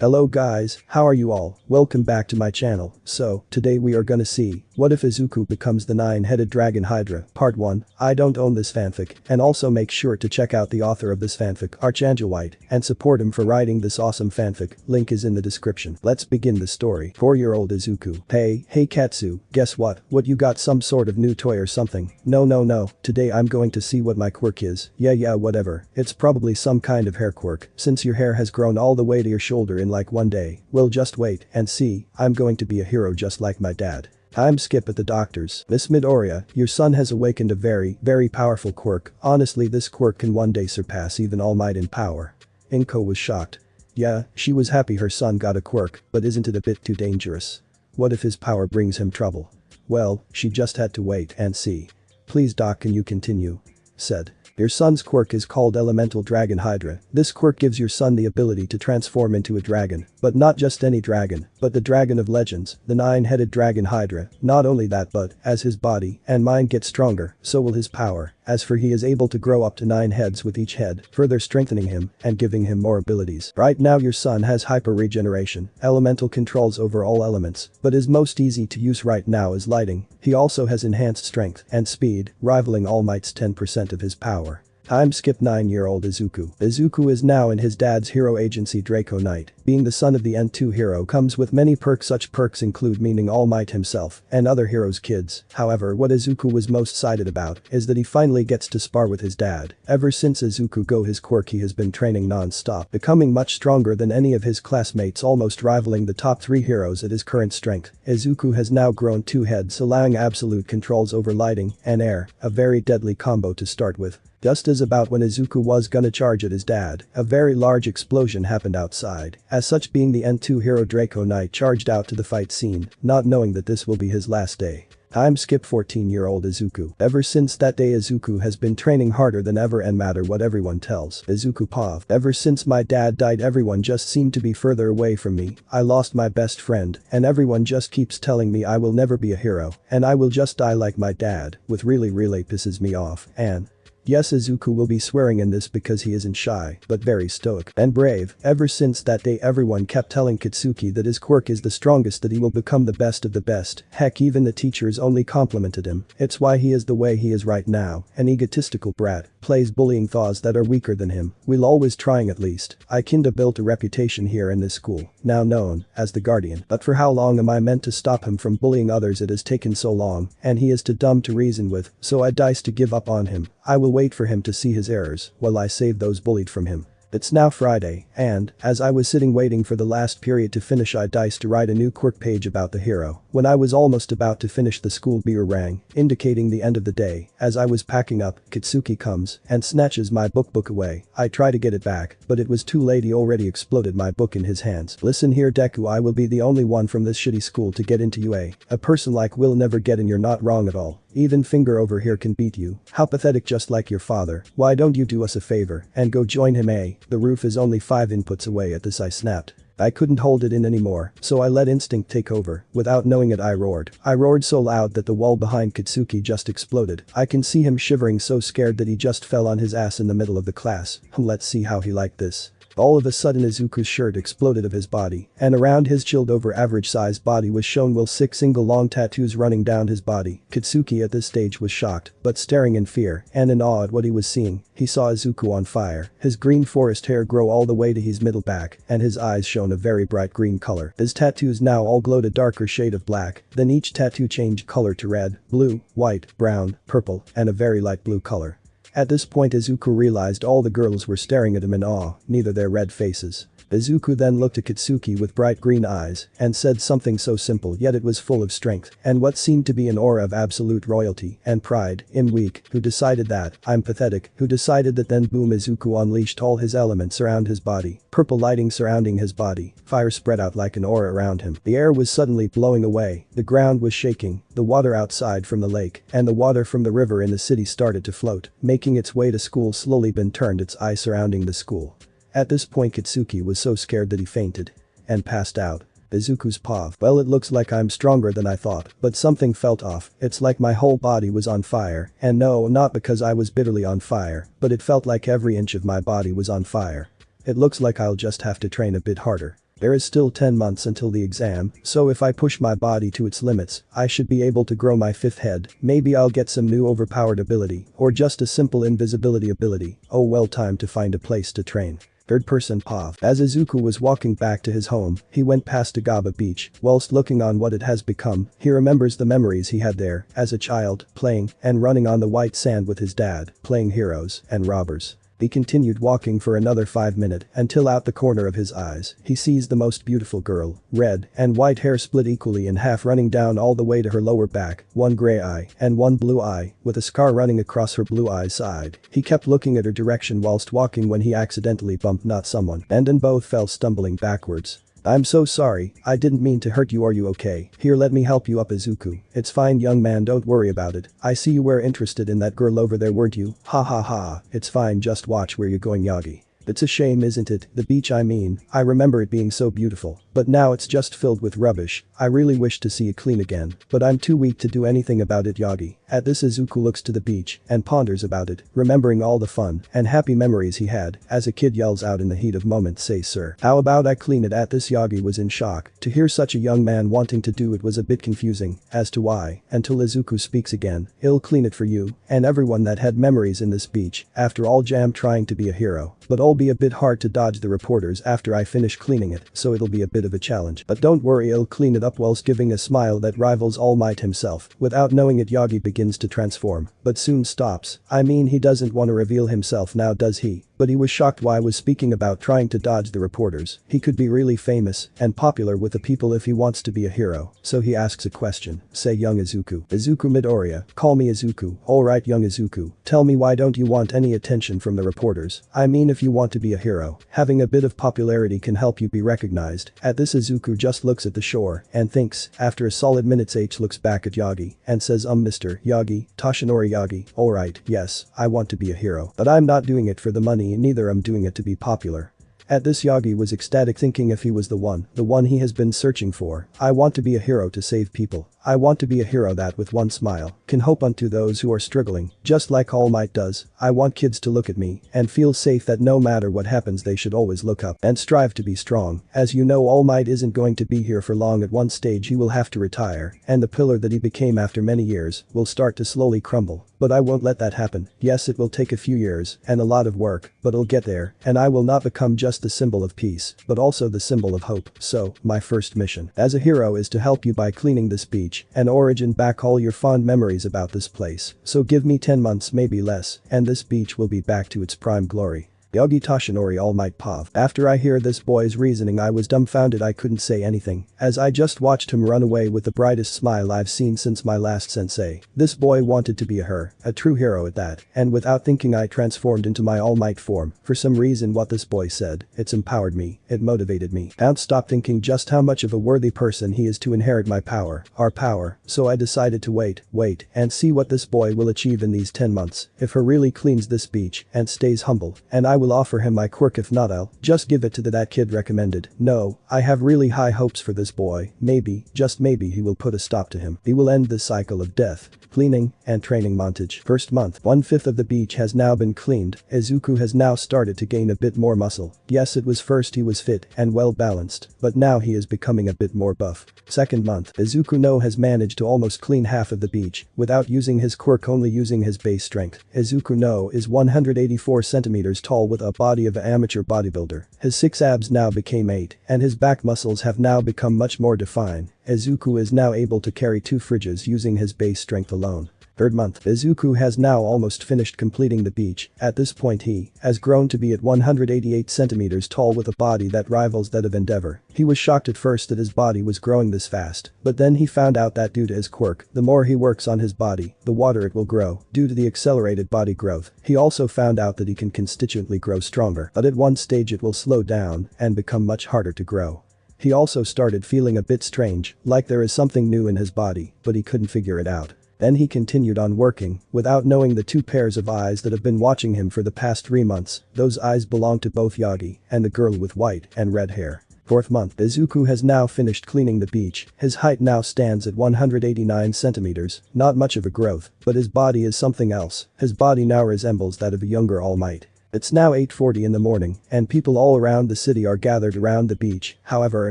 Hello guys, how are you all? Welcome back to my channel. So, today we are gonna see, what if Izuku becomes the 9-headed dragon Hydra? Part 1, I don't own this fanfic, and also make sure to check out the author of this fanfic, Archangellwhite, and support him for writing this awesome fanfic, link is in the description. Let's begin the story. 4-year-old Izuku. Hey Katsu, guess what? What, you got some sort of new toy or something? No, today I'm going to see what my quirk is. Yeah, whatever. It's probably some kind of hair quirk, since your hair has grown all the way to your shoulder in like one day. Well, just wait and see, I'm going to be a hero just like my dad. Time skip at the doctor's. Miss Midoriya, your son has awakened a very powerful quirk. Honestly, this quirk can one day surpass even All Might in power. Inko was shocked. Yeah, she was happy her son got a quirk, but isn't it a bit too dangerous? What if his power brings him trouble? Well, she just had to wait and see. Please doc, can you continue? Said. Your son's quirk is called Elemental Dragon Hydra. This quirk gives your son the ability to transform into a dragon. But not just any dragon, but the dragon of legends, the 9-headed dragon Hydra. Not only that, but, as his body and mind get stronger, so will his power. As for he is able to grow up to 9 heads with each head, further strengthening him and giving him more abilities. Right now your son has hyper regeneration, elemental controls over all elements, but is most easy to use right now is lighting. He also has enhanced strength and speed, rivaling All Might's 10% of his power. Time skip 9-year-old Izuku. Izuku is now in his dad's hero agency Draco Knight. Being the son of the N2 hero comes with many perks. Such perks include meeting All Might himself and other heroes' kids. However, what Izuku was most excited about is that he finally gets to spar with his dad. Ever since Izuku got his quirk, he has been training non-stop, becoming much stronger than any of his classmates, almost rivaling the top 3 heroes at his current strength. Izuku has now grown 2 heads, allowing absolute controls over lighting and air, a very deadly combo to start with. Just as about when Izuku was gonna charge at his dad, a very large explosion happened outside. As such, being the N2 hero, Draco Knight charged out to the fight scene, not knowing that this will be his last day. Time skip 14-year-old Izuku. Ever since that day Izuku has been training harder than ever, and matter what everyone tells Izuku Pav. Ever since my dad died, everyone just seemed to be further away from me. I lost my best friend and everyone just keeps telling me I will never be a hero and I will just die like my dad, which really pisses me off. And yes, Izuku will be swearing in this because he isn't shy, but very stoic and brave. Ever since that day everyone kept telling Katsuki that his quirk is the strongest, that he will become the best of the best. Heck, even the teachers only complimented him. It's why he is the way he is right now. An egotistical brat, plays bullying those that are weaker than him. We'll always trying at least. I kinda built a reputation here in this school, now known as the Guardian. But for how long am I meant to stop him from bullying others? It has taken so long, and he is too dumb to reason with, so I dice to give up on him. I will wait for him to see his errors while I save those bullied from him. It's now Friday, and, as I was sitting waiting for the last period to finish, I diced to write a new quirk page about the hero. When I was almost about to finish, the school bell rang, indicating the end of the day. As I was packing up, Katsuki comes and snatches my book away. I try to get it back, but it was too late, he already exploded my book in his hands. Listen here Deku, I will be the only one from this shitty school to get into UA. A person like will never get in, you're not wrong at all. Even Finger over here can beat you. How pathetic, just like your father. Why don't you do us a favor and go join him? The roof is only 5 inputs away. At this I snapped. I couldn't hold it in anymore, so I let instinct take over. Without knowing it I roared. I roared so loud that the wall behind Katsuki just exploded. I can see him shivering, so scared that he just fell on his ass in the middle of the class. Let's see how he liked this. All of a sudden Izuku's shirt exploded of his body, and around his chilled over average sized body was shown 6 single long tattoos running down his body. Katsuki at this stage was shocked, but staring in fear and in awe at what he was seeing. He saw Izuku on fire, his green forest hair grow all the way to his middle back, and his eyes shone a very bright green color. His tattoos now all glowed a darker shade of black, then each tattoo changed color to red, blue, white, brown, purple, and a very light blue color. At this point Izuku realized all the girls were staring at him in awe, neither their red faces. Izuku then looked at Katsuki with bright green eyes and said something so simple, yet it was full of strength and what seemed to be an aura of absolute royalty and pride. I'm weak, who decided that? I'm pathetic, who decided that? Then boom, Izuku unleashed all his elements around his body, purple lighting surrounding his body, fire spread out like an aura around him. The air was suddenly blowing away, the ground was shaking, the water outside from the lake and the water from the river in the city started to float, making its way to school. Slowly been turned its eye surrounding the school. At this point Katsuki was so scared that he fainted and passed out. Izuku's paw. Well, it looks like I'm stronger than I thought, but something felt off. It's like my whole body was on fire, and no, not because I was bitterly on fire, but it felt like every inch of my body was on fire. It looks like I'll just have to train a bit harder. There is still 10 months until the exam, so if I push my body to its limits, I should be able to grow my 5th head. Maybe I'll get some new overpowered ability, or just a simple invisibility ability. Oh well, time to find a place to train. Third person POV. As Izuku was walking back to his home, he went past Agaba Beach. Whilst looking on what it has become, he remembers the memories he had there, as a child, playing, and running on the white sand with his dad, playing heroes, and robbers. He continued walking for another 5 minutes until out the corner of his eyes, he sees the most beautiful girl, red and white hair split equally in half running down all the way to her lower back, one gray eye and one blue eye, with a scar running across her blue eye side. He kept looking at her direction whilst walking when he accidentally bumped not someone, and then both fell stumbling backwards. I'm so sorry, I didn't mean to hurt you. Are you okay? Here, let me help you up, Izuku. It's fine, young man, don't worry about it. I see you were interested in that girl over there, weren't you? Ha ha ha, it's fine, just watch where you're going, Yagi. It's a shame, isn't it? The beach, I mean, I remember it being so beautiful. But now it's just filled with rubbish. I really wish to see it clean again. But I'm too weak to do anything about it, Yagi. At this, Izuku looks to the beach and ponders about it, remembering all the fun and happy memories he had. As a kid yells out in the heat of moment, say sir. How about I clean it? At this, Yagi was in shock. To hear such a young man wanting to do it was a bit confusing as to why, until Izuku speaks again. He'll clean it for you and everyone that had memories in this beach. After all, Jam trying to be a hero. But it'll be a bit hard to dodge the reporters after I finish cleaning it, so it'll be a bit of a challenge. But don't worry, I'll clean it up, whilst giving a smile that rivals All Might himself. Without knowing it, Yagi begins to transform, but soon stops. I mean, he doesn't want to reveal himself now, does he? But he was shocked why I was speaking about trying to dodge the reporters. He could be really famous and popular with the people if he wants to be a hero. So he asks a question. Say, young Izuku. Izuku Midoriya. Call me Izuku. Alright, young Izuku. Tell me, why don't you want any attention from the reporters? I mean, if you want to be a hero, having a bit of popularity can help you be recognized. At this, Izuku just looks at the shore and thinks. After a solid minute, H looks back at Yagi and says, Mr. Yagi, Toshinori Yagi. Alright, yes, I want to be a hero. But I'm not doing it for the money, neither I'm doing it to be popular. At this, Yagi was ecstatic, thinking if he was the one he has been searching for. I want to be a hero to save people. I want to be a hero that with one smile can hope unto those who are struggling, just like All Might does. I want kids to look at me and feel safe, that no matter what happens they should always look up and strive to be strong. As you know, All Might isn't going to be here for long. At one stage he will have to retire, and the pillar that he became after many years will start to slowly crumble. But I won't let that happen. Yes, it will take a few years and a lot of work, but I'll get there, and I will not become just the symbol of peace, but also the symbol of hope. So, my first mission as a hero is to help you by cleaning this beach and origin back all your fond memories about this place. So give me 10 months, maybe less, and this beach will be back to its prime glory. Yagi Toshinori All Might POV. After I hear this boy's reasoning, I was dumbfounded. I couldn't say anything, as I just watched him run away with the brightest smile I've seen since my last sensei. This boy wanted to be a true hero at that, and without thinking I transformed into my All Might form. For some reason what this boy said, it's empowered me, it motivated me. Can't stop thinking just how much of a worthy person he is to inherit my power, our power, so I decided to wait, and see what this boy will achieve in these 10 months. If he really cleans this beach and stays humble, and I will offer him my quirk. If not, I'll just give it to that kid recommended. No, I have really high hopes for this boy. Maybe, just maybe, he will put a stop to him. He will end this cycle of death. Cleaning and training montage. First month, 1/5 of the beach has now been cleaned. Izuku has now started to gain a bit more muscle. Yes, it was first he was fit and well balanced, but now he is becoming a bit more buff. Second month, Izuku no has managed to almost clean half of the beach without using his quirk, only using his base strength. Izuku no is 184 centimeters tall with a body of an amateur bodybuilder. His 6 abs now became 8, and his back muscles have now become much more defined. Izuku is now able to carry 2 fridges using his base strength alone. Third month, Izuku has now almost finished completing the beach. At this point he has grown to be at 188 centimeters tall with a body that rivals that of Endeavor. He was shocked at first that his body was growing this fast, but then he found out that due to his quirk, the more he works on his body, the water it will grow. Due to the accelerated body growth, he also found out that he can constituently grow stronger, but at one stage it will slow down and become much harder to grow. He also started feeling a bit strange, like there is something new in his body, but he couldn't figure it out. Then he continued on working, without knowing the 2 pairs of eyes that have been watching him for the past 3 months. Those eyes belong to both Yagi and the girl with white and red hair. Fourth month, Izuku has now finished cleaning the beach. His height now stands at 189 centimeters, not much of a growth, but his body is something else. His body now resembles that of a younger All Might. It's now 8:40 in the morning, and people all around the city are gathered around the beach, however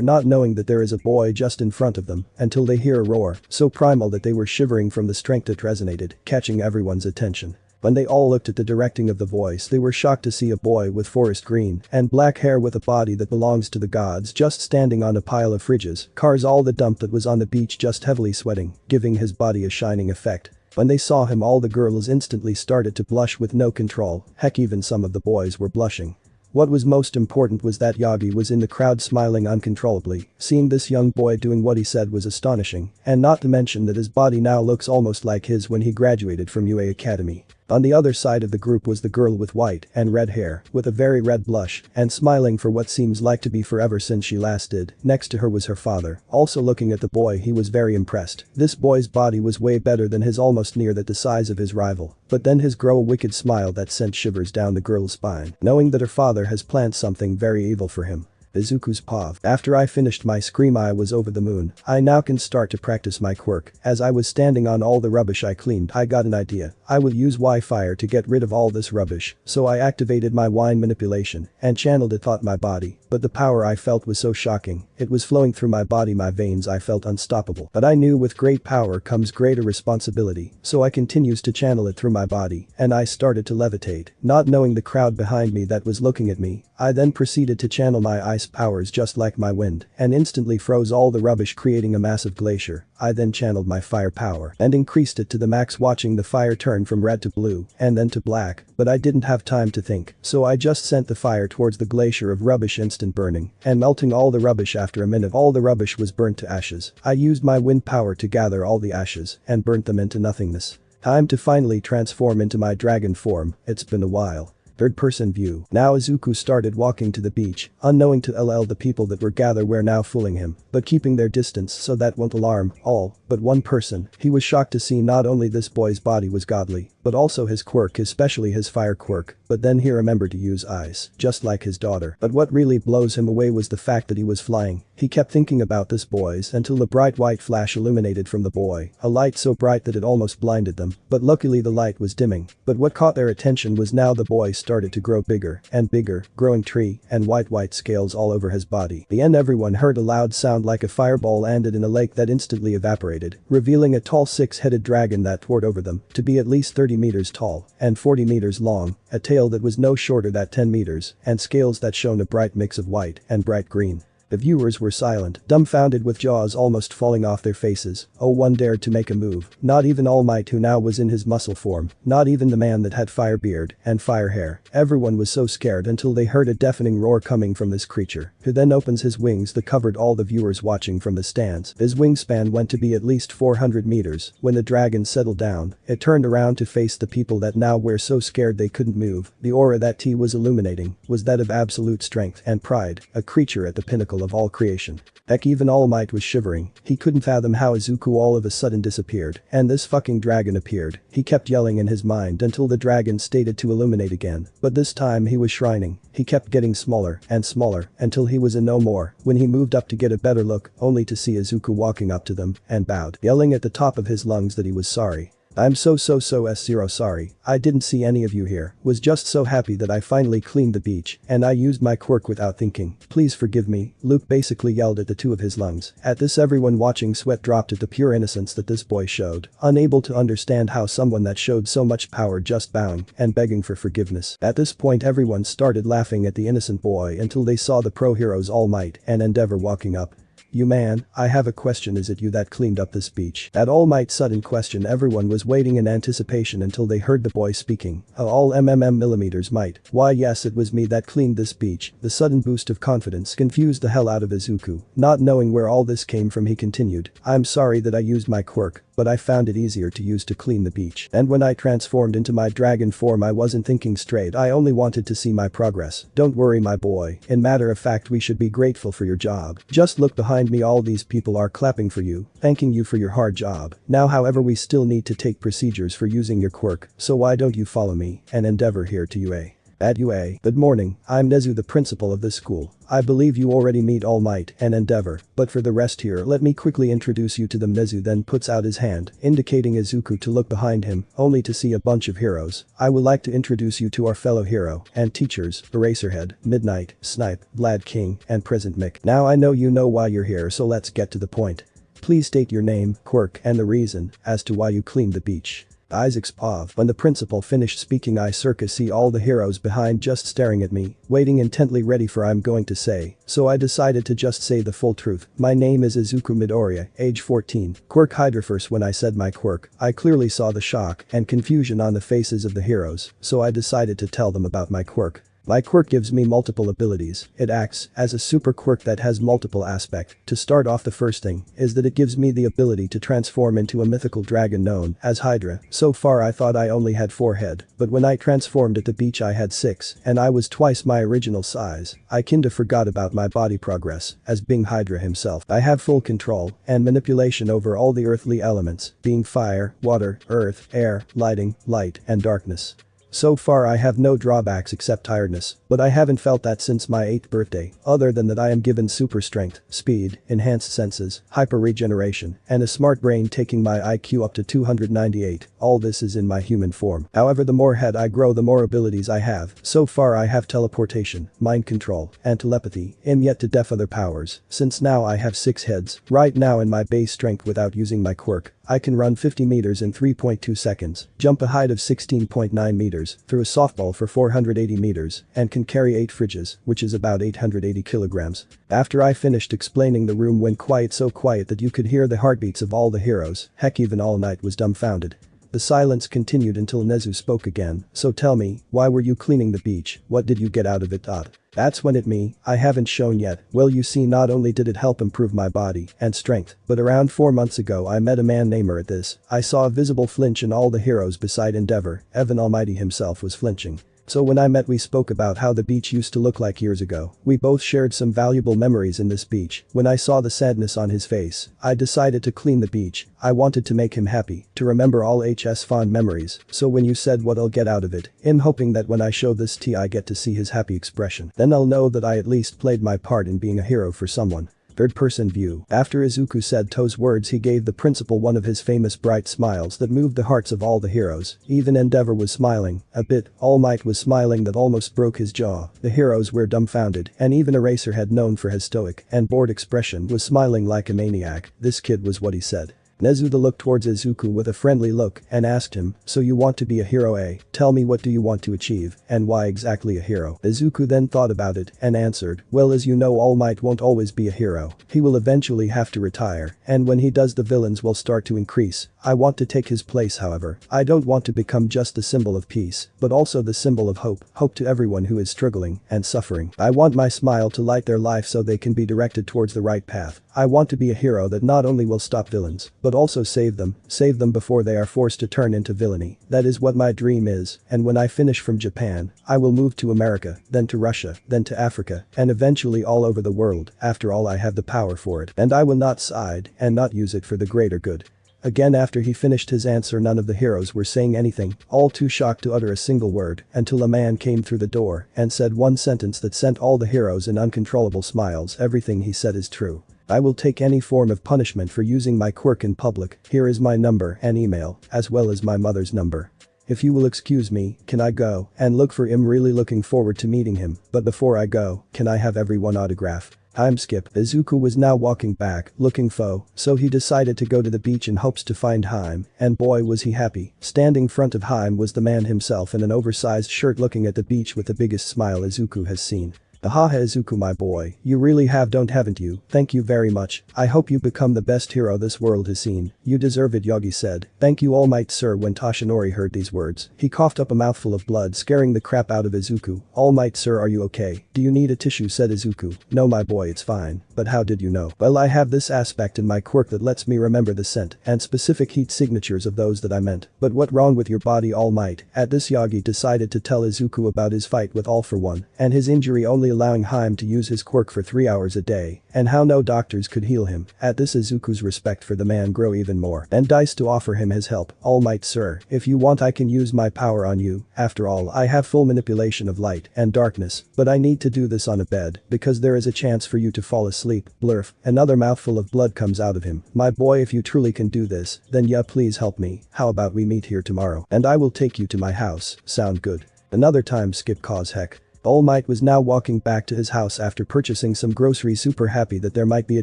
not knowing that there is a boy just in front of them, until they hear a roar, so primal that they were shivering from the strength it resonated, catching everyone's attention. When they all looked at the directing of the voice, they were shocked to see a boy with forest green and black hair with a body that belongs to the gods just standing on a pile of fridges, cars, all the dump that was on the beach, just heavily sweating, giving his body a shining effect. When they saw him, all the girls instantly started to blush with no control, heck, even some of the boys were blushing. What was most important was that Yagi was in the crowd smiling uncontrollably. Seeing this young boy doing what he said was astonishing, and not to mention that his body now looks almost like his when he graduated from UA Academy. On the other side of the group was the girl with white and red hair, with a very red blush, and smiling for what seems like to be forever since she last did. Next to her was her father, also looking at the boy. He was very impressed. This boy's body was way better than his, almost near the size of his rival. But then his grow a wicked smile that sent shivers down the girl's spine, knowing that her father has planned something very evil for him. Izuku's paw. After I finished my scream, I was over the moon. I now can start to practice my quirk. As I was standing on all the rubbish I cleaned, I got an idea. I will use Wi-Fi to get rid of all this rubbish, so I activated my wine manipulation and channeled it thought my body, but the power I felt was so shocking. It was flowing through my body, my veins, I felt unstoppable. But I knew with great power comes greater responsibility, so I continues to channel it through my body, and I started to levitate, not knowing the crowd behind me that was looking at me. I then proceeded to channel my ice powers just like my wind, and instantly froze all the rubbish, creating a massive glacier. I then channeled my fire power and increased it to the max, watching the fire turn from red to blue and then to black, but I didn't have time to think, so I just sent the fire towards the glacier of rubbish, instant burning and melting all the rubbish. After a minute, all the rubbish was burnt to ashes. I used my wind power to gather all the ashes and burnt them into nothingness. Time to finally transform into my dragon form. It's been a while. Third-person view. Now Izuku started walking to the beach, unknowing to LL the people that were gathered were now fooling him, but keeping their distance so that won't alarm all but one person. He was shocked to see not only this boy's body was godly, but also his quirk, especially his fire quirk, but then he remembered to use ice, just like his daughter. But what really blows him away was the fact that he was flying. He kept thinking about this boy's until the bright white flash illuminated from the boy, a light so bright that it almost blinded them, but luckily the light was dimming. But what caught their attention was now the boy started to grow bigger and bigger, growing tree and white scales all over his body. The end everyone heard a loud sound like a fireball landed in a lake that instantly evaporated, revealing a tall six-headed dragon that towered over them to be at least 30 meters tall and 40 meters long, a tail that was no shorter than 10 meters, and scales that shone a bright mix of white and bright green. The viewers were silent, dumbfounded, with jaws almost falling off their faces. Oh, one dared to make a move. Not even All Might, who now was in his muscle form. Not even the man that had fire beard and fire hair. Everyone was so scared until they heard a deafening roar coming from this creature, who then opens his wings that covered all the viewers watching from the stands. His wingspan went to be at least 400 meters. When the dragon settled down, it turned around to face the people that now were so scared they couldn't move. The aura that he was illuminating was that of absolute strength and pride, a creature at the pinnacle of all creation. Heck, even All Might was shivering. He couldn't fathom how Izuku all of a sudden disappeared and this fucking dragon appeared. He kept yelling in his mind until the dragon stated to illuminate again, but this time he was shrining. He kept getting smaller and smaller until he was a no more. When he moved up to get a better look, only to see Izuku walking up to them and bowed, yelling at the top of his lungs that he was sorry. I'm so sorry, I didn't see any of you here, was just so happy that I finally cleaned the beach, and I used my quirk without thinking. Please forgive me, Luke basically yelled at the two of his lungs. At this, everyone watching sweat dropped at the pure innocence that this boy showed, unable to understand how someone that showed so much power just bowing and begging for forgiveness. At this point, everyone started laughing at the innocent boy until they saw the pro heroes All Might and Endeavor walking up. You man, I have a question, is it you that cleaned up this beach? At All Might's sudden question, everyone was waiting in anticipation until they heard the boy speaking. All millimeters might. Why yes, it was me that cleaned this beach. The sudden boost of confidence confused the hell out of Izuku. Not knowing where all this came from, he continued, I'm sorry that I used my quirk, but I found it easier to use to clean the beach. And when I transformed into my dragon form, I wasn't thinking straight, I only wanted to see my progress. Don't worry my boy, in matter of fact we should be grateful for your job. Just look behind me, all these people are clapping for you, thanking you for your hard job. Now however we still need to take procedures for using your quirk, so why don't you follow me and Endeavor here to UA. At UA. Good morning, I'm Nezu, the principal of this school. I believe you already meet All Might and Endeavor, but for the rest here let me quickly introduce you to them. Nezu then puts out his hand, indicating Izuku to look behind him, only to see a bunch of heroes. I would like to introduce you to our fellow hero and teachers, Eraserhead, Midnight, Snipe, Vlad King, and Present Mick. Now I know you know why you're here, so let's get to the point. Please state your name, quirk, and the reason as to why you cleaned the beach. Isaac's pav. When the principal finished speaking, I circa see all the heroes behind just staring at me, waiting intently ready for I'm going to say, so I decided to just say the full truth. My name is Izuku Midoriya, age 14, quirk Hydra. First, when I said my quirk, I clearly saw the shock and confusion on the faces of the heroes, so I decided to tell them about my quirk. My quirk gives me multiple abilities. It acts as a super quirk that has multiple aspects. To start off, the first thing is that it gives me the ability to transform into a mythical dragon known as Hydra. So far I thought I only had 4 head, but when I transformed at the beach I had 6, and I was twice my original size. I kinda forgot about my body progress as being Hydra himself. I have full control and manipulation over all the earthly elements, being fire, water, earth, air, lighting, light, and darkness. So far I have no drawbacks except tiredness, but I haven't felt that since my 8th birthday, other than that I am given super strength, speed, enhanced senses, hyper regeneration, and a smart brain taking my IQ up to 298, all this is in my human form. However, the more head I grow the more abilities I have. So far I have teleportation, mind control, and telepathy, and yet to def other powers, since now I have 6 heads. Right now in my base strength without using my quirk, I can run 50 meters in 3.2 seconds, jump a height of 16.9 meters, through a softball for 480 meters, and can carry 8 fridges, which is about 880 kilograms. After I finished explaining, the room went quiet, so quiet that you could hear the heartbeats of all the heroes. Heck, even All Might was dumbfounded. The silence continued until Nezu spoke again. So tell me, why were you cleaning the beach? What did you get out of it? That's when it me, I haven't shown yet. Well, you see, not only did it help improve my body and strength, but around 4 months ago I met a man named at this. I saw a visible flinch in all the heroes beside Endeavor. Even Almighty himself was flinching. So when I met, we spoke about how the beach used to look like years ago. We both shared some valuable memories in this beach. When I saw the sadness on his face, I decided to clean the beach. I wanted to make him happy, to remember all his fond memories. So when you said what I'll get out of it, I'm hoping that when I show this to I get to see his happy expression. Then I'll know that I at least played my part in being a hero for someone. Third-person view. After Izuku said those words, he gave the principal one of his famous bright smiles that moved the hearts of all the heroes. Even Endeavor was smiling a bit. All Might was smiling that almost broke his jaw. The heroes were dumbfounded, and even Eraserhead, known for his stoic and bored expression, was smiling like a maniac. This kid was what he said. Nezu looked towards Izuku with a friendly look and asked him, so you want to be a hero, eh? Tell me, what do you want to achieve and why exactly a hero? Izuku then thought about it and answered, well, as you know, All Might won't always be a hero. He will eventually have to retire, and when he does the villains will start to increase. I want to take his place, however. I don't want to become just the symbol of peace, but also the symbol of hope. Hope to everyone who is struggling and suffering. I want my smile to light their life so they can be directed towards the right path. I want to be a hero that not only will stop villains, but also save them before they are forced to turn into villainy. That is what my dream is, and when I finish from Japan, I will move to America, then to Russia, then to Africa, and eventually all over the world. After all, I have the power for it, and I will not side and not use it for the greater good. Again, after he finished his answer, none of the heroes were saying anything, all too shocked to utter a single word, until a man came through the door and said one sentence that sent all the heroes in uncontrollable smiles. Everything he said is true. I will take any form of punishment for using my quirk in public. Here is my number and email, as well as my mother's number. If you will excuse me, can I go and look for him? Really looking forward to meeting him, but before I go, can I have everyone autograph? Time skip. Izuku was now walking back, looking so he decided to go to the beach in hopes to find Haim, and boy was he happy. Standing front of Haim was the man himself in an oversized shirt, looking at the beach with the biggest smile Izuku has seen. Ahaha, Izuku, my boy, you really haven't you? Thank you very much. I hope you become the best hero this world has seen. You deserve it, Yogi said. Thank you, All Might sir. When Toshinori heard these words, he coughed up a mouthful of blood, scaring the crap out of Izuku. All Might sir, are you okay? Do you need a tissue? Said Izuku. No, my boy, it's fine. But how did you know? Well, I have this aspect in my quirk that lets me remember the scent and specific heat signatures of those that I meant. But what wrong with your body, All Might? At this, Yogi decided to tell Izuku about his fight with All for One and his injury only only allowing Haim to use his quirk for 3 hours a day, and how no doctors could heal him. At this Izuku's respect for the man grew even more, and decided to offer him his help. "All Might sir, if you want I can use my power on you, after all I have full manipulation of light and darkness, but I need to do this on a bed, because there is a chance for you to fall asleep." Blurf, another mouthful of blood comes out of him. "My boy, if you truly can do this, then yeah, please help me. How about we meet here tomorrow and I will take you to my house, sound good?" Another time skip cause heck. All Might was now walking back to his house after purchasing some groceries, super happy that there might be a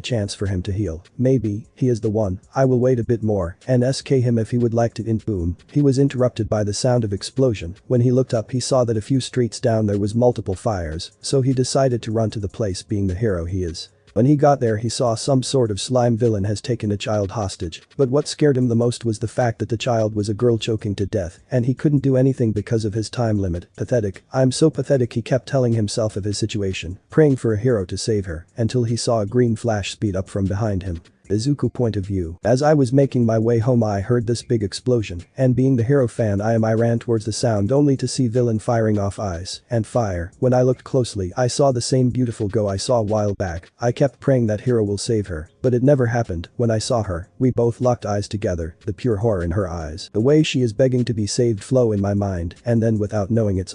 chance for him to heal. "Maybe, he is the one. I will wait a bit more and ask him if he would like to boom." He was interrupted by the sound of explosion. When he looked up he saw that a few streets down there was multiple fires, so he decided to run to the place, being the hero he is. When he got there he saw some sort of slime villain has taken a child hostage, but what scared him the most was the fact that the child was a girl choking to death and he couldn't do anything because of his time limit. Pathetic. "I'm so pathetic," he kept telling himself of his situation, praying for a hero to save her, until he saw a green flash speed up from behind him. Izuku point of view. "As I was making my way home I heard this big explosion, and being the hero fan I ran towards the sound only to see villain firing off ice and fire. When I looked closely I saw the same beautiful girl I saw a while back. I kept praying that hero will save her, but it never happened. When I saw her, we both locked eyes together, the pure horror in her eyes. The way she is begging to be saved flow in my mind, and then without knowing it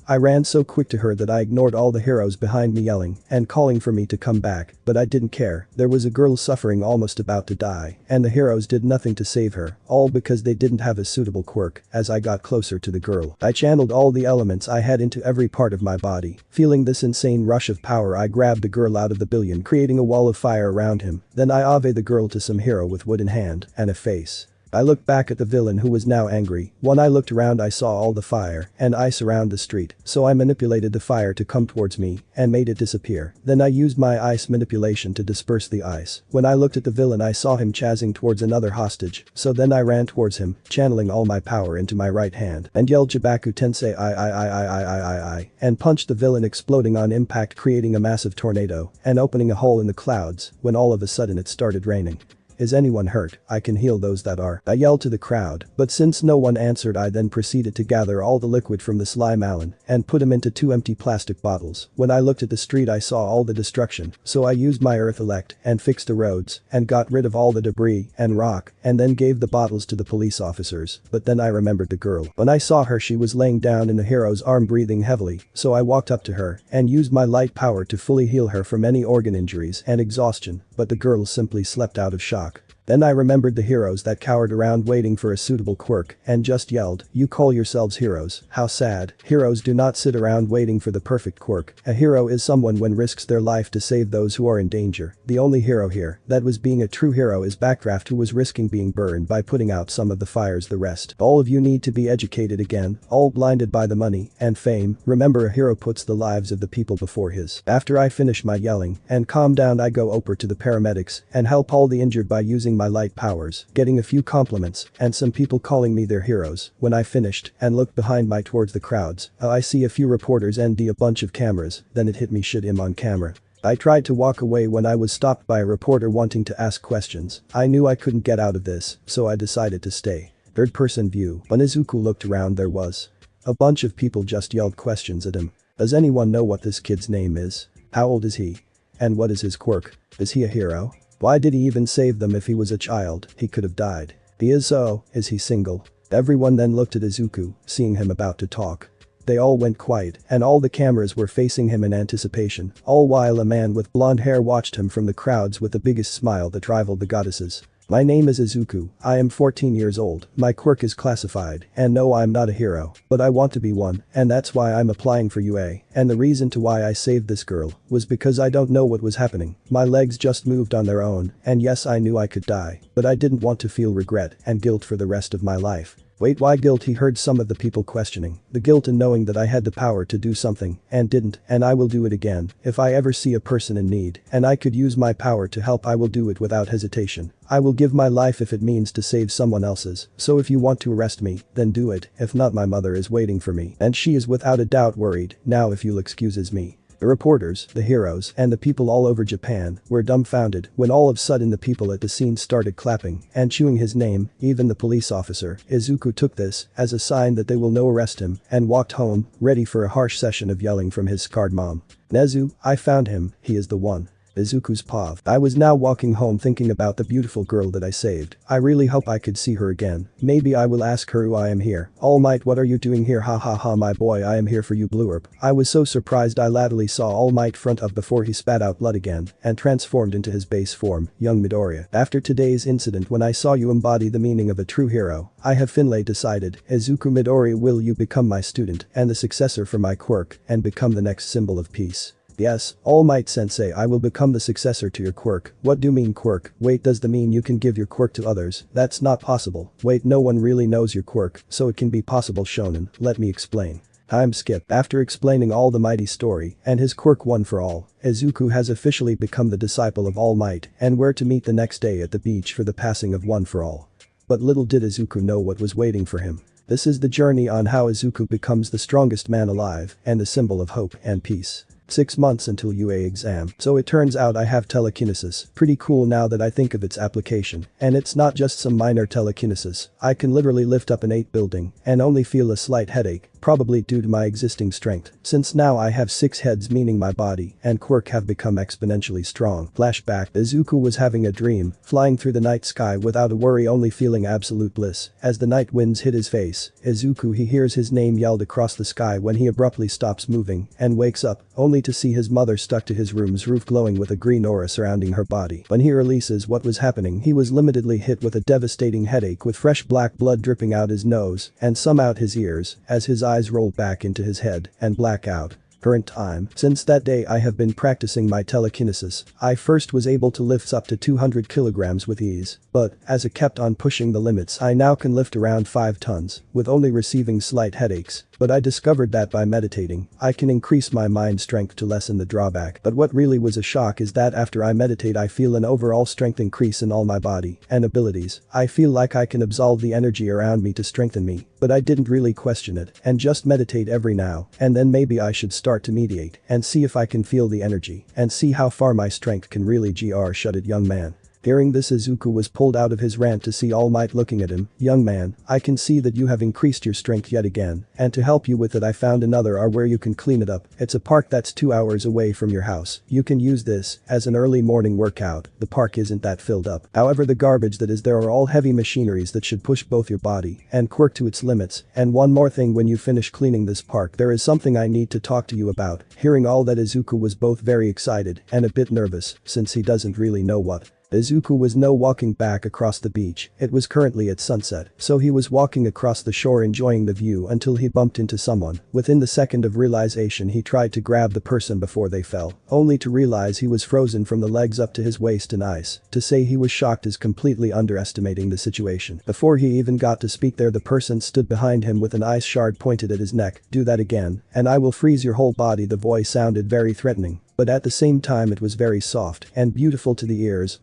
I ran so quick to her that I ignored all the heroes behind me yelling and calling for me to come back, but I didn't care. There was a girl suffering, almost about to die, and the heroes did nothing to save her, all because they didn't have a suitable quirk. As I got closer to the girl, I channeled all the elements I had into every part of my body. Feeling this insane rush of power I grabbed the girl out of the billion, creating a wall of fire around him. Then I ave the girl to some hero with wood in hand and a face. I looked back at the villain who was now angry. When I looked around I saw all the fire and ice around the street, so I manipulated the fire to come towards me and made it disappear. Then I used my ice manipulation to disperse the ice. When I looked at the villain I saw him chasing towards another hostage, so then I ran towards him, channeling all my power into my right hand and yelled Jabaku Tensei I, and punched the villain, exploding on impact, creating a massive tornado and opening a hole in the clouds. When all of a sudden it started raining. "Is anyone hurt? I can heal those that are," I yelled to the crowd, but since no one answered I then proceeded to gather all the liquid from the slime Allen and put them into 2 empty plastic bottles. When I looked at the street I saw all the destruction, so I used my earth elect and fixed the roads and got rid of all the debris and rock and then gave the bottles to the police officers. But then I remembered the girl. When I saw her she was laying down in the hero's arm breathing heavily, so I walked up to her and used my light power to fully heal her from any organ injuries and exhaustion, but the girl simply slept out of shock. Then I remembered the heroes that cowered around waiting for a suitable quirk and just yelled, "You call yourselves heroes? How sad. Heroes do not sit around waiting for the perfect quirk. A hero is someone when risks their life to save those who are in danger." The only hero here that was being a true hero is Backdraft, who was risking being burned by putting out some of the fires. The rest, all of you need to be educated again, all blinded by the money and fame. Remember, a hero puts the lives of the people before his. After I finish my yelling and calm down I go over to the paramedics and help all the injured by using my light powers, getting a few compliments and some people calling me their heroes. When I finished and looked behind my towards the crowds, I see a few reporters and a bunch of cameras. Then it hit me, shit, him on camera. I tried to walk away when I was stopped by a reporter wanting to ask questions. I knew I couldn't get out of this, so I decided to stay. Third person view. When Izuku looked around there was a bunch of people just yelled questions at him. Does anyone know what this kid's name is? How old is he? And what is his quirk? Is he a hero? Why did he even save them if he was a child? He could have died. He is so, is he single? Everyone then looked at Izuku, seeing him about to talk. They all went quiet and all the cameras were facing him in anticipation, all while a man with blonde hair watched him from the crowds with the biggest smile that rivaled the goddesses. "My name is Izuku. I am 14 years old. My quirk is classified, and no, I'm not a hero, but I want to be one, and that's why I'm applying for UA. And the reason to why I saved this girl was because I don't know what was happening. My legs just moved on their own, and yes, I knew I could die, but I didn't want to feel regret and guilt for the rest of my life." Wait, why guilt? He heard some of the people questioning. The guilt in knowing that I had the power to do something and didn't, and I will do it again. If I ever see a person in need and I could use my power to help, I will do it without hesitation. I will give my life if it means to save someone else's. So if you want to arrest me, then do it. If not, my mother is waiting for me and she is without a doubt worried. Now if you'll excuses me. The reporters, the heroes, and the people all over Japan were dumbfounded when all of a sudden the people at the scene started clapping and chewing his name. Even the police officer, Izuku, took this as a sign that they will no arrest him and walked home, ready for a harsh session of yelling from his scarred mom. Nezu, I found him, he is the one. Izuku's paw. I was now walking home thinking about the beautiful girl that I saved. I really hope I could see her again. Maybe I will ask her who I am here. All Might, what are you doing here? Ha ha ha, my boy, I am here for you, Blurp. I was so surprised I latterly saw All Might front up before he spat out blood again and transformed into his base form, young Midoriya. After today's incident, when I saw you embody the meaning of a true hero, I have finally decided, Izuku Midoriya, will you become my student and the successor for my quirk and become the next symbol of peace? Yes, All Might Sensei, I will become the successor to your quirk. What do you mean quirk? Wait, does that mean you can give your quirk to others? That's not possible. Wait, no one really knows your quirk, so it can be possible, Shonen. Let me explain. Time skip. After explaining all the mighty story and his quirk one for all, Izuku has officially become the disciple of All Might and were to meet the next day at the beach for the passing of one for all. But little did Izuku know what was waiting for him. This is the journey on how Izuku becomes the strongest man alive and the symbol of hope and peace. 6 months until UA exam. So it turns out I have telekinesis. Pretty cool now that I think of its application. And it's not just some minor telekinesis. I can literally lift up an 8 building and only feel a slight headache, probably due to my existing strength. Since now I have 6 heads, meaning my body and quirk have become exponentially strong. Flashback. Izuku was having a dream, flying through the night sky without a worry, only feeling absolute bliss. As the night winds hit his face, Izuku, he hears his name yelled across the sky when he abruptly stops moving and wakes up, only to see his mother stuck to his room's roof glowing with a green aura surrounding her body. When he releases what was happening, he was limitedly hit with a devastating headache with fresh black blood dripping out his nose and some out his ears as his eyes rolled back into his head and black out. Current time. Since that day I have been practicing my telekinesis. I first was able to lift up to 200 kilograms with ease, but as it kept on pushing the limits I now can lift around 5 tons with only receiving slight headaches. But I discovered that by meditating, I can increase my mind strength to lessen the drawback. But what really was a shock is that after I meditate I feel an overall strength increase in all my body and abilities. I feel like I can absorb the energy around me to strengthen me, but I didn't really question it and just meditate every now and then. Maybe I should start to mediate and see if I can feel the energy and see how far my strength can really shut it, young man. Hearing this, Izuku was pulled out of his rant to see All Might looking at him. Young man, I can see that you have increased your strength yet again, and to help you with it I found another R where you can clean it up. It's a park that's 2 hours away from your house. You can use this as an early morning workout. The park isn't that filled up. However, the garbage that is there are all heavy machineries that should push both your body and quirk to its limits. And one more thing, when you finish cleaning this park there is something I need to talk to you about. Hearing all that, Izuku was both very excited and a bit nervous since he doesn't really know what. Izuku was now walking back across the beach. It was currently at sunset, so he was walking across the shore enjoying the view until he bumped into someone. Within the second of realization he tried to grab the person before they fell, only to realize he was frozen from the legs up to his waist in ice. To say he was shocked is completely underestimating the situation. Before he even got to speak there, the person stood behind him with an ice shard pointed at his neck. Do that again, and I will freeze your whole body. The voice sounded very threatening, but at the same time it was very soft and beautiful to the ears.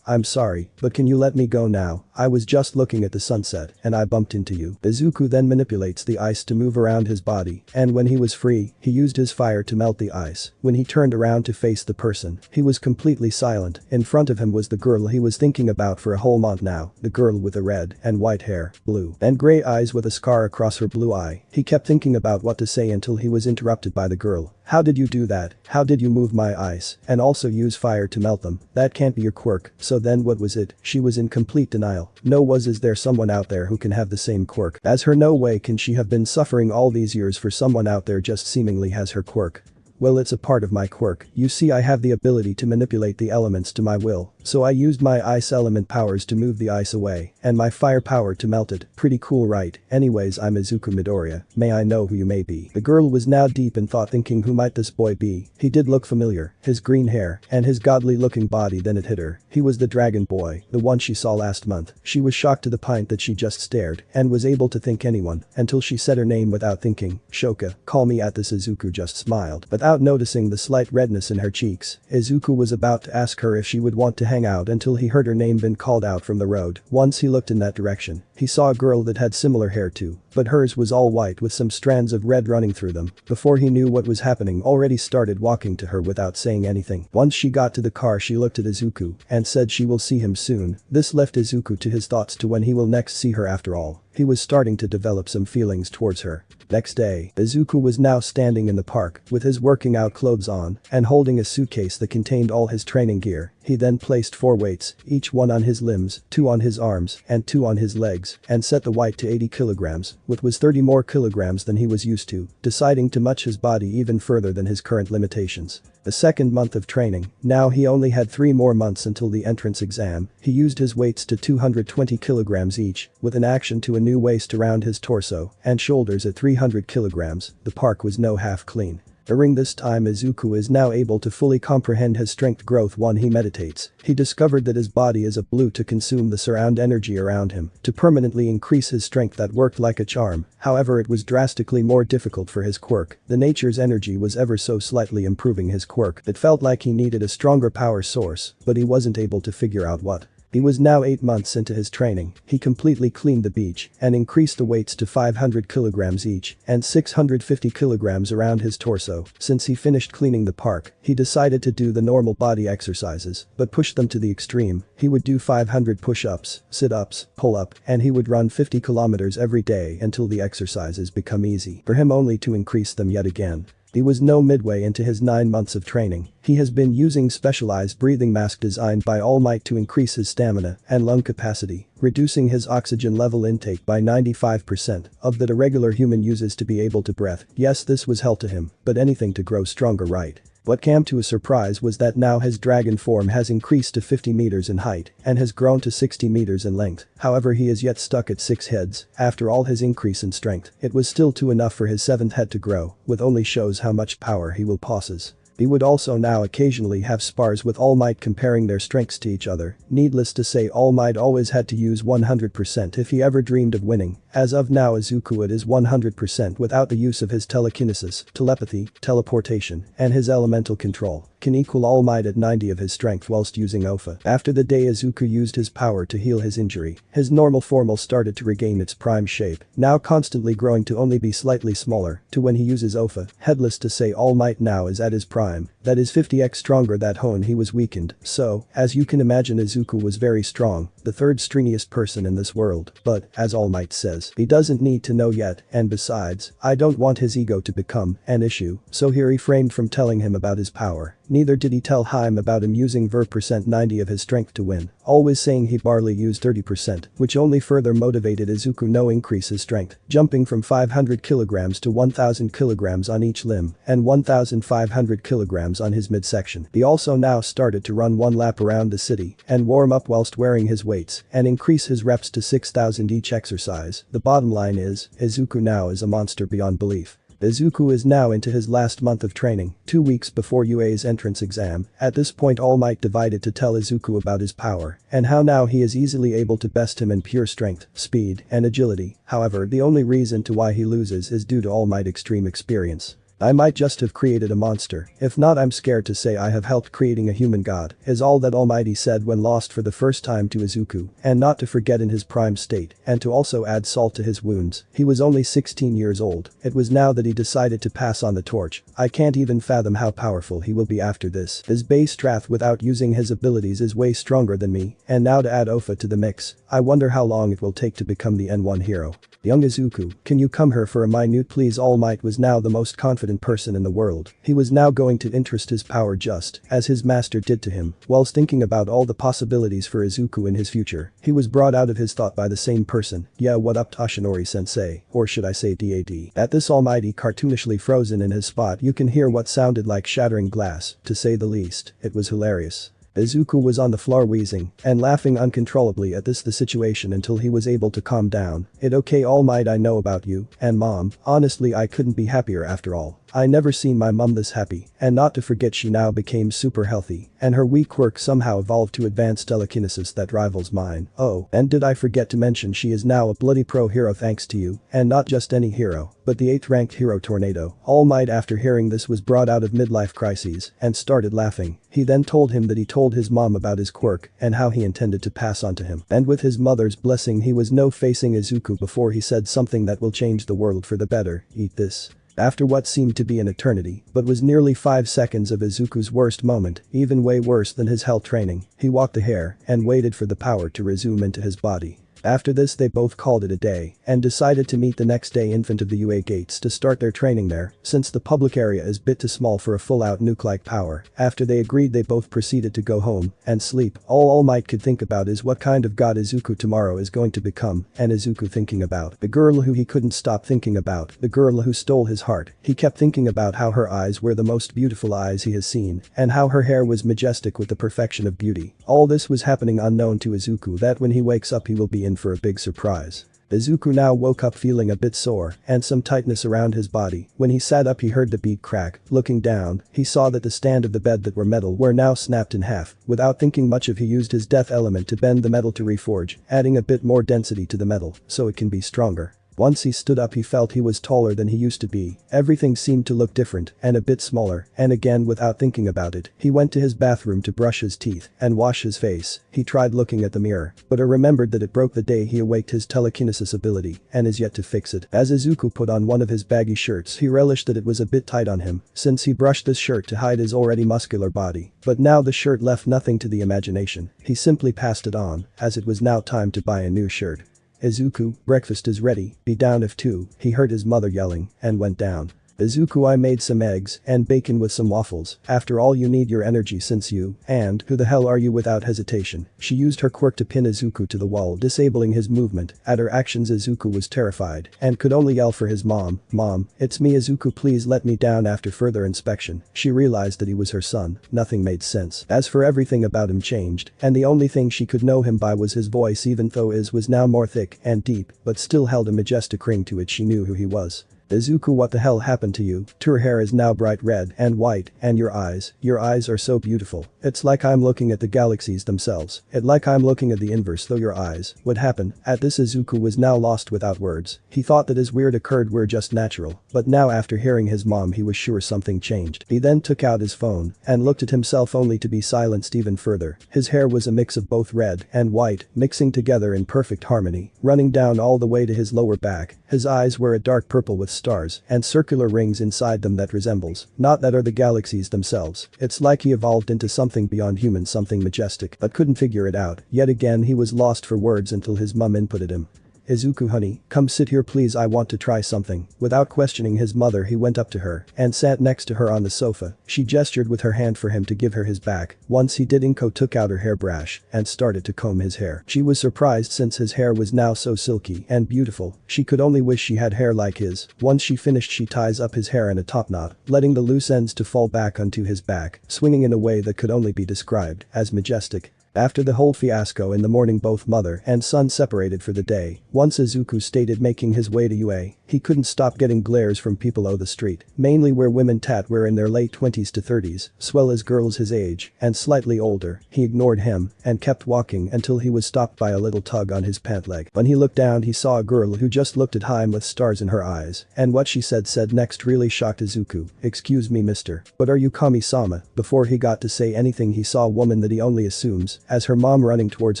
I'm sorry, but can you let me go now? I was just looking at the sunset and I bumped into you. Izuku then manipulates the ice to move around his body, and when he was free, he used his fire to melt the ice. When he turned around to face the person, he was completely silent. In front of him was the girl he was thinking about for a whole month now, the girl with the red and white hair, blue and gray eyes with a scar across her blue eye. He kept thinking about what to say until he was interrupted by the girl. How did you do that? How did you move my ice and also use fire to melt them? That can't be your quirk. So then what was it? She was in complete denial. No, is there someone out there who can have the same quirk as her? No way can she have been suffering all these years for someone out there just seemingly has her quirk. Well, it's a part of my quirk. You see, I have the ability to manipulate the elements to my will, so I used my ice element powers to move the ice away and my fire power to melt it. Pretty cool, right? Anyways, I'm Izuku Midoriya. May I know who you may be? The girl was now deep in thought, thinking who might this boy be? He did look familiar, his green hair and his godly looking body. Then it hit her. He was the dragon boy, the one she saw last month. She was shocked to the point that she just stared and was able to think anyone until she said her name without thinking. Shoka, call me at this. Izuku just smiled, but Without noticing the slight redness in her cheeks, Izuku was about to ask her if she would want to hang out until he heard her name being called out from the road. Once he looked in that direction, he saw a girl that had similar hair too, but hers was all white with some strands of red running through them. Before he knew what was happening, already started walking to her without saying anything. Once she got to the car, she looked at Izuku and said she will see him soon. This left Izuku to his thoughts to when he will next see her. After all, he was starting to develop some feelings towards her. Next day, Izuku was now standing in the park with his working out clothes on and holding a suitcase that contained all his training gear. He then placed 4 weights, each one on his limbs, 2 on his arms, and 2 on his legs, and set the weight to 80 kilograms, which was 30 more kilograms than he was used to, deciding to match his body even further than his current limitations. The second month of training, now he only had 3 more months until the entrance exam. He used his weights to 220 kilograms each, with an action to a new waist around his torso and shoulders at 300 kilograms. The park was no half clean. During this time, Izuku is now able to fully comprehend his strength growth when he meditates. He discovered that his body is a blue to consume the surround energy around him to permanently increase his strength. That worked like a charm. However, it was drastically more difficult for his quirk. The nature's energy was ever so slightly improving his quirk. It felt like he needed a stronger power source, but he wasn't able to figure out what. He was now 8 months into his training. He completely cleaned the beach and increased the weights to 500 kilograms each and 650 kilograms around his torso. Since he finished cleaning the park, he decided to do the normal body exercises, but pushed them to the extreme. He would do 500 push-ups, sit-ups, pull-up, and he would run 50 kilometers every day until the exercises become easy for him, only to increase them yet again. He was now midway into his 9 months of training. He has been using specialized breathing mask designed by All Might to increase his stamina and lung capacity, reducing his oxygen level intake by 95% of that a regular human uses to be able to breathe. Yes, this was hell to him, but anything to grow stronger, right? What came to a surprise was that now his dragon form has increased to 50 meters in height and has grown to 60 meters in length. However, he is yet stuck at 6 heads. After all his increase in strength, it was still too enough for his 7th head to grow, with only shows how much power he will possess. He would also now occasionally have spars with All Might, comparing their strengths to each other. Needless to say, All Might always had to use 100% if he ever dreamed of winning. As of now, Izuku is 100% without the use of his telekinesis, telepathy, teleportation, and his elemental control. Can equal All Might at 90 of his strength whilst using Ofa. After the day Izuku used his power to heal his injury, his normal form started to regain its prime shape, now constantly growing to only be slightly smaller, to when he uses Ofa. Headless to say, All Might now is at his prime, that is 50x stronger that when he was weakened. So, as you can imagine, Izuku was very strong, the 3rd strongest person in this world, but, as All Might says, he doesn't need to know yet, and besides, I don't want his ego to become an issue, so he refrained from telling him about his power. Neither did he tell him about him using % 90 of his strength to win, always saying he barely used 30%, which only further motivated Izuku no increase his strength, jumping from 500 kilograms to 1000 kilograms on each limb and 1500 kilograms on his midsection. He also now started to run 1 lap around the city and warm up whilst wearing his weights and increase his reps to 6000 each exercise. The bottom line is, Izuku now is a monster beyond belief. Izuku is now into his last month of training, 2 weeks before UA's entrance exam. At this point, All Might divided to tell Izuku about his power and how now he is easily able to best him in pure strength, speed, and agility. However, the only reason to why he loses is due to All Might's extreme experience. I might just have created a monster. If not, I'm scared to say I have helped creating a human god, is all that Almighty said when lost for the first time to Izuku, and not to forget in his prime state, and to also add salt to his wounds. He was only 16 years old. It was now that he decided to pass on the torch. I can't even fathom how powerful he will be after this. His base strength without using his abilities is way stronger than me, and now to add Ofa to the mix, I wonder how long it will take to become the N1 hero. Young Izuku, can you come here for a minute please? All Might was now the most confident person in the world. He was now going to entrust his power just as his master did to him. Whilst thinking about all the possibilities for Izuku in his future, he was brought out of his thought by the same person. Yeah, what up Toshinori sensei, or should I say DAD. At this Almighty cartoonishly frozen in his spot, you can hear what sounded like shattering glass, to say the least. It was hilarious. Izuku was on the floor wheezing and laughing uncontrollably at the situation until he was able to calm down. It okay All Might, I know about you and mom, honestly I couldn't be happier after all. I never seen my mum this happy, and not to forget she now became super healthy, and her weak quirk somehow evolved to advanced telekinesis that rivals mine. Oh, and did I forget to mention she is now a bloody pro hero thanks to you, and not just any hero, but the 8th ranked hero Tornado. All Might after hearing this was brought out of midlife crises and started laughing. He then told him that he told his mom about his quirk and how he intended to pass on to him. And with his mother's blessing he was no facing Izuku before he said something that will change the world for the better. Eat this. After what seemed to be an eternity, but was nearly 5 seconds of Izuku's worst moment, even way worse than his hell training, he walked the hair and waited for the power to resume into his body. After this they both called it a day and decided to meet the next day in front of the UA gates to start their training there since the public area is bit too small for a full-out nuke-like power. After they agreed they both proceeded to go home and sleep. All Might could think about is what kind of god Izuku tomorrow is going to become, and Izuku thinking about the girl who he couldn't stop thinking about, the girl who stole his heart. He kept thinking about how her eyes were the most beautiful eyes he has seen and how her hair was majestic with the perfection of beauty. All this was happening unknown to Izuku that when he wakes up he will be in for a big surprise. Izuku now woke up feeling a bit sore and some tightness around his body. When he sat up he heard the beat crack. Looking down, he saw that the stand of the bed that were metal were now snapped in half. Without thinking much of he used his death element to bend the metal to reforge, adding a bit more density to the metal so it can be stronger. Once he stood up he felt he was taller than he used to be. Everything seemed to look different and a bit smaller, and again without thinking about it, he went to his bathroom to brush his teeth and wash his face. He tried looking at the mirror, but remembered that it broke the day he awaked his telekinesis ability and is yet to fix it. As Izuku put on one of his baggy shirts he relished that it was a bit tight on him since he brushed this shirt to hide his already muscular body, but now the shirt left nothing to the imagination. He simply passed it on as it was now time to buy a new shirt. Izuku, breakfast is ready, be down if two, he heard his mother yelling and went down. Izuku, I made some eggs and bacon with some waffles. After all, you need your energy since you, and who the hell are you? Without hesitation, she used her quirk to pin Izuku to the wall, disabling his movement. At her actions Izuku was terrified and could only yell for his mom. Mom, it's me Izuku, please let me down. After further inspection, she realized that he was her son. Nothing made sense. As for everything about him changed, and the only thing she could know him by was his voice, even though his was now more thick and deep, but still held a majestic ring to it. She knew who he was. Izuku, what the hell happened to you? Her hair is now bright red and white, and your eyes are so beautiful. It's like I'm looking at the galaxies themselves. It's like I'm looking at the inverse though your eyes. What happened? At this Izuku was now lost without words. He thought that his weird occurred were just natural, but now after hearing his mom he was sure something changed. He then took out his phone and looked at himself only to be silenced even further. His hair was a mix of both red and white, mixing together in perfect harmony, running down all the way to his lower back. His eyes were a dark purple with stars and circular rings inside them that resembles, not that are the galaxies themselves. It's like he evolved into something beyond human, something majestic, but couldn't figure it out. Yet again he was lost for words until his mum inputted him. Izuku, honey, come sit here please, I want to try something. Without questioning his mother he went up to her and sat next to her on the sofa. She gestured with her hand for him to give her his back. Once he did, Inko took out her hairbrush and started to comb his hair. She was surprised since his hair was now so silky and beautiful. She could only wish she had hair like his. Once she finished she ties up his hair in a top knot, letting the loose ends to fall back onto his back, swinging in a way that could only be described as majestic. After the whole fiasco in the morning both mother and son separated for the day. Once Izuku stated making his way to UA, he couldn't stop getting glares from people on the street, mainly where women were in their late 20s to 30s, as well as girls his age and slightly older. He ignored him and kept walking until he was stopped by a little tug on his pant leg. When he looked down he saw a girl who just looked at him with stars in her eyes, and what she said next really shocked Izuku. Excuse me mister, but are you Kami-sama? Before he got to say anything he saw a woman that he only assumes as her mom running towards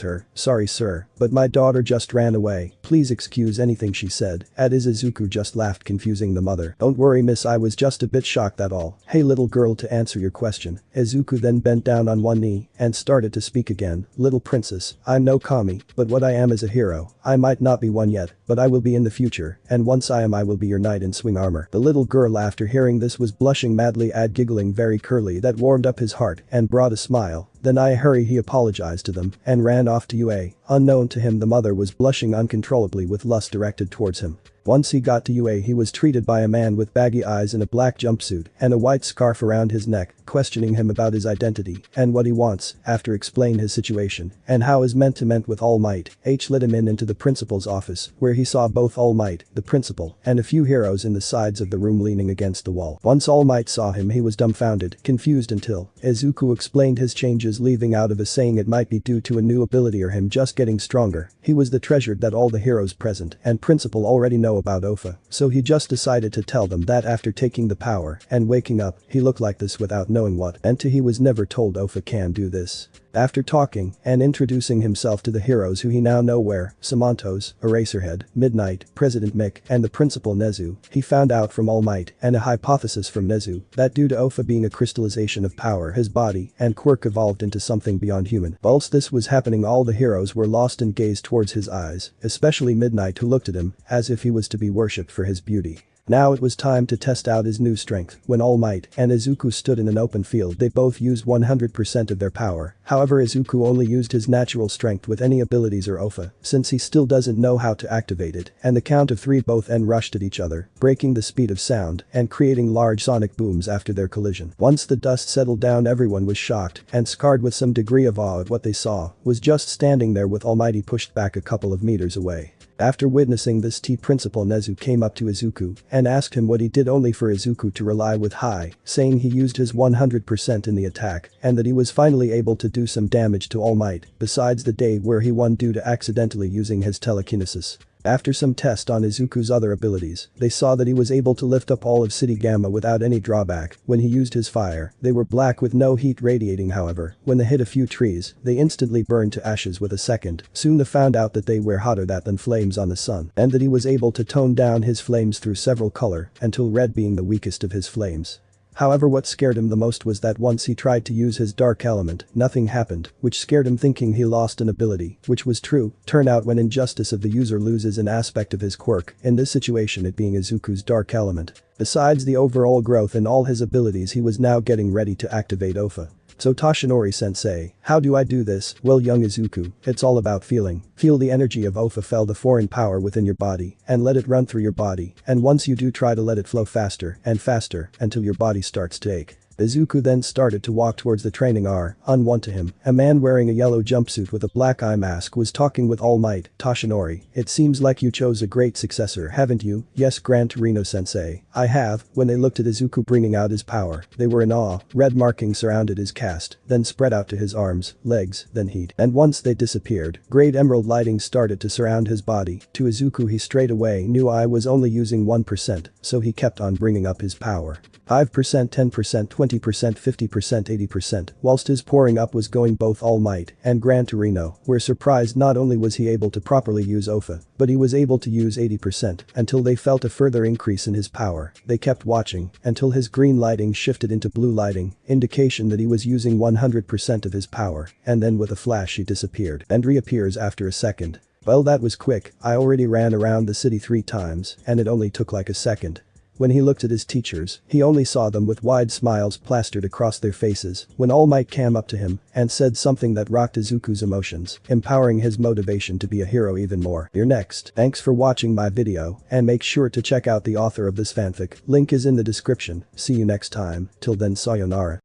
her. Sorry sir, but my daughter just ran away. Please excuse anything she said. At is Izuku just laughed, confusing the mother. Don't worry miss, I was just a bit shocked, that all. Hey little girl, to answer your question. Izuku then bent down on one knee and started to speak again. Little princess, I'm no Kami, but what I am is a hero. I might not be one yet, but I will be in the future, and once I am I will be your knight in swing armor. The little girl after hearing this was blushing madly and giggling very curly that warmed up his heart and brought a smile. Then he apologized to them and ran off to UA. Unknown to him the mother was blushing uncontrollably with lust directed towards him. Once he got to UA, he was treated by a man with baggy eyes in a black jumpsuit and a white scarf around his neck, questioning him about his identity and what he wants. After explaining his situation and how is meant to meant with All Might, H led him into the principal's office, where he saw both All Might, the principal, and a few heroes in the sides of the room leaning against the wall. Once All Might saw him, he was dumbfounded, confused until Izuku explained his changes, leaving out of a saying it might be due to a new ability or him just getting stronger. He was the treasure that all the heroes present and principal already know about Ofa, so he just decided to tell them that after taking the power and waking up, he looked like this without knowing what, and he was never told Ofa can do this. After talking and introducing himself to the heroes who he now know were Samantos, Eraserhead, Midnight, President Mick, and the principal Nezu, he found out from All Might and a hypothesis from Nezu that due to Ofa being a crystallization of power, his body and quirk evolved into something beyond human. Whilst this was happening, all the heroes were lost and gazed towards his eyes, especially Midnight, who looked at him as if he was to be worshipped for his beauty. Now it was time to test out his new strength. When All Might and Izuku stood in an open field, they both used 100% of their power. However, Izuku only used his natural strength with any abilities or Ofa, since he still doesn't know how to activate it, and the count of 3 both rushed at each other, breaking the speed of sound and creating large sonic booms after their collision. Once the dust settled down, everyone was shocked and scarred with some degree of awe at what they saw was just standing there with Almighty pushed back a couple of meters away. After witnessing this, Principal Nezu came up to Izuku and asked him what he did, only for Izuku to rely with high, saying he used his 100% in the attack and that he was finally able to do some damage to All Might, besides the day where he won due to accidentally using his telekinesis. After some test on Izuku's other abilities, they saw that he was able to lift up all of City Gamma without any drawback. When he used his fire, they were black with no heat radiating. However, when they hit a few trees, they instantly burned to ashes with a second. Soon they found out that they were hotter than flames on the sun, and that he was able to tone down his flames through several color, until red being the weakest of his flames. However, what scared him the most was that once he tried to use his dark element, nothing happened, which scared him, thinking he lost an ability, which was true. Turn out when injustice of the user loses an aspect of his quirk, in this situation it being Izuku's dark element. Besides the overall growth in all his abilities, he was now getting ready to activate Ofa. So Toshinori-sensei, how do I do this? Well, young Izuku, it's all about feeling. Feel the energy of Ofa, feel the foreign power within your body and let it run through your body, and once you do, try to let it flow faster and faster until your body starts to ache. Izuku then started to walk towards the training R. Unwon to him, a man wearing a yellow jumpsuit with a black eye mask was talking with All Might. Toshinori, it seems like you chose a great successor, haven't you? Yes, Gran Torino-sensei, I have. When they looked at Izuku bringing out his power, they were in awe. Red markings surrounded his cast, then spread out to his arms, legs, then heat. And once they disappeared, great emerald lighting started to surround his body. To Izuku, he straight away knew I was only using 1%, so he kept on bringing up his power. 5%, 10%, 20%, 50%, 80%, whilst his pouring up was going. Both All Might and Gran Torino were surprised. Not only was he able to properly use Ofa, but he was able to use 80% until they felt a further increase in his power. They kept watching until his green lighting shifted into blue lighting, indication that he was using 100% of his power, and then with a flash he disappeared and reappears after a second. Well, that was quick. I already ran around the city 3 times and it only took like a second. When he looked at his teachers, he only saw them with wide smiles plastered across their faces. When All Might came up to him and said something that rocked Izuku's emotions, empowering his motivation to be a hero even more. You're next. Thanks for watching my video, and make sure to check out the author of this fanfic. Link is in the description. See you next time. Till then, sayonara.